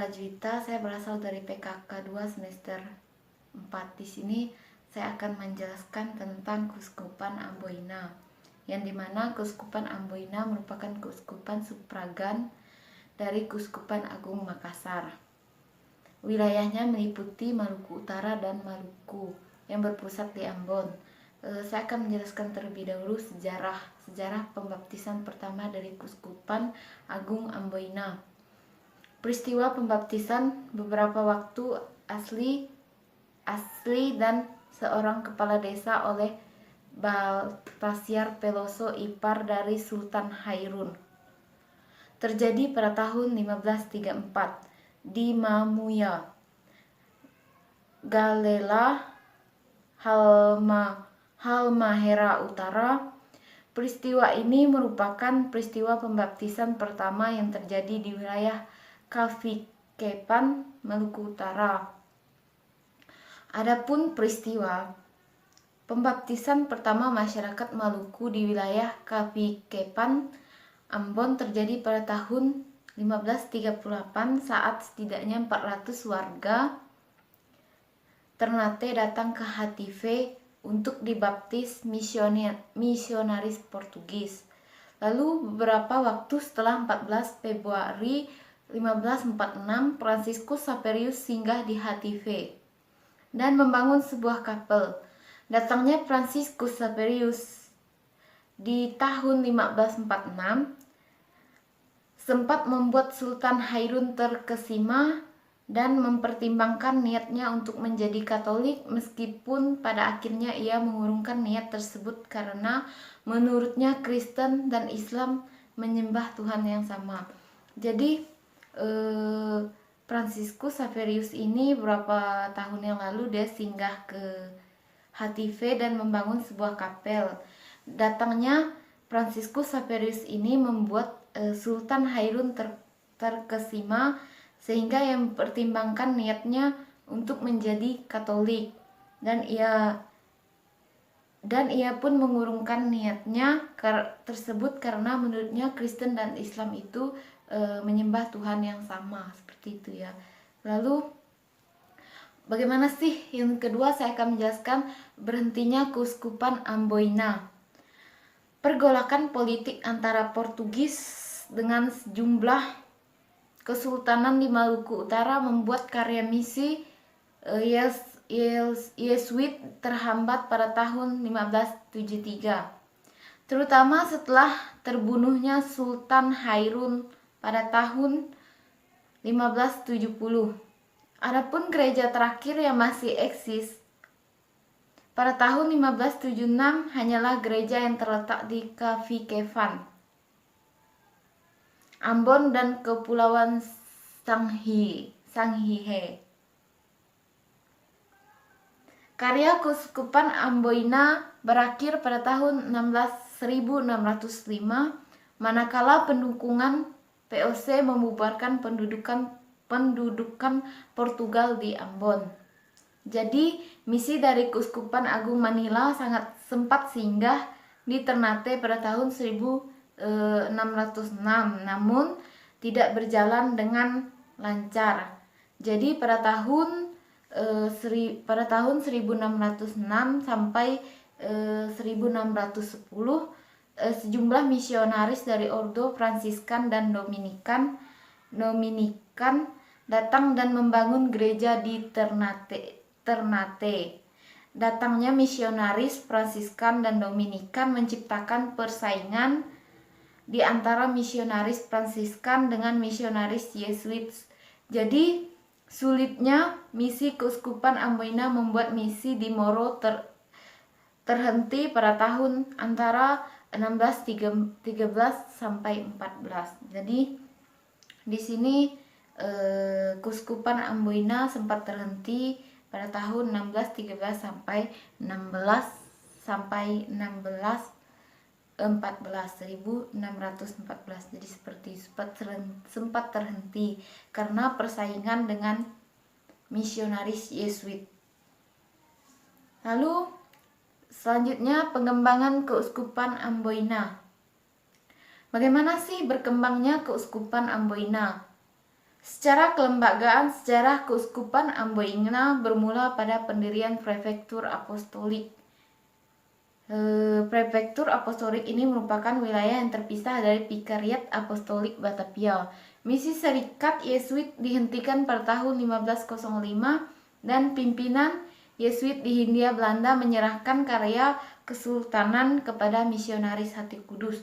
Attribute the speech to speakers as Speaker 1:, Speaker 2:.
Speaker 1: Lara Juwita, saya berasal dari PKK 2 semester 4. Di sini saya akan menjelaskan tentang Keuskupan Amboina, yang dimana Keuskupan Amboina merupakan keuskupan suffragan dari Keuskupan Agung Makassar. Wilayahnya meliputi Maluku Utara dan Maluku yang berpusat di Ambon. Saya akan menjelaskan terlebih dahulu sejarah pembaptisan pertama dari Keuskupan Agung Amboina. Peristiwa pembaptisan beberapa waktu asli dan seorang kepala desa oleh Baltasiar Peloso, ipar dari Sultan Hairun, terjadi pada tahun 1534 di Mamuya, Galela, Halmahera Utara. Peristiwa ini merupakan peristiwa pembaptisan pertama yang terjadi di wilayah Kavikepan, Maluku Utara. Adapun peristiwa pembaptisan pertama masyarakat Maluku di wilayah Kavikepan, Ambon terjadi pada tahun 1538 saat setidaknya 400 warga Ternate datang ke Hatife untuk dibaptis misionaris Portugis. Lalu beberapa waktu setelah 14 Februari 1546, Franciscus Saperius singgah di Hatife dan membangun sebuah kapel. Datangnya Franciscus Saperius di tahun 1546 sempat membuat Sultan Hairun terkesima dan mempertimbangkan niatnya untuk menjadi Katolik, meskipun pada akhirnya ia mengurungkan niat tersebut karena menurutnya Kristen dan Islam menyembah Tuhan yang sama. Jadi Franciscus Saperius ini beberapa tahun yang lalu dia singgah ke Hatife dan membangun sebuah kapel. Datangnya Franciscus Saperius ini membuat Sultan Hairun terkesima sehingga yang mempertimbangkan niatnya untuk menjadi Katolik, dan ia pun mengurungkan niatnya tersebut karena menurutnya Kristen dan Islam itu menyembah Tuhan yang sama, seperti itu ya. Lalu bagaimana sih yang kedua? Saya akan menjelaskan berhentinya Keuskupan Amboina. Pergolakan politik antara Portugis dengan sejumlah kesultanan di Maluku Utara membuat karya misi Yesuit terhambat pada tahun 1573, terutama setelah terbunuhnya Sultan Hairun pada tahun 1570. Adapun gereja terakhir yang masih eksis pada tahun 1576 hanyalah gereja yang terletak di Kavikepan, Ambon dan Kepulauan Sangihe. Karya Keuskupan Amboina berakhir pada tahun 1605 manakala pendukungan POC membubarkan pendudukan Portugal di Ambon. Jadi misi dari Keuskupan Agung Manila sempat singgah di Ternate pada tahun 1606, namun tidak berjalan dengan lancar. Jadi pada tahun 1606 sampai 1610 sejumlah misionaris dari Ordo Fransiskan dan Dominikan datang dan membangun gereja di Ternate. Datangnya misionaris Fransiskan dan Dominikan menciptakan persaingan di antara misionaris Fransiskan dengan misionaris Yesuit. Jadi sulitnya misi Keuskupan Amboina membuat misi di Moro terhenti pada tahun antara 1613 sampai 14. Jadi di sini Keuskupan Amboina sempat terhenti pada tahun 1613 sampai 1614. Jadi seperti sempat terhenti karena persaingan dengan misionaris Yesuit. Lalu selanjutnya pengembangan Keuskupan Amboina. Bagaimana sih berkembangnya Keuskupan Amboina? Secara kelembagaan, sejarah Keuskupan Amboina bermula pada pendirian Prefektur Apostolik. Prefektur Apostolik ini merupakan wilayah yang terpisah dari Vikariat Apostolik Batavia. Misi Serikat Yesuit dihentikan pada tahun 1505 dan pimpinan Yesuit di Hindia Belanda menyerahkan karya kesultanan kepada misionaris Hati Kudus.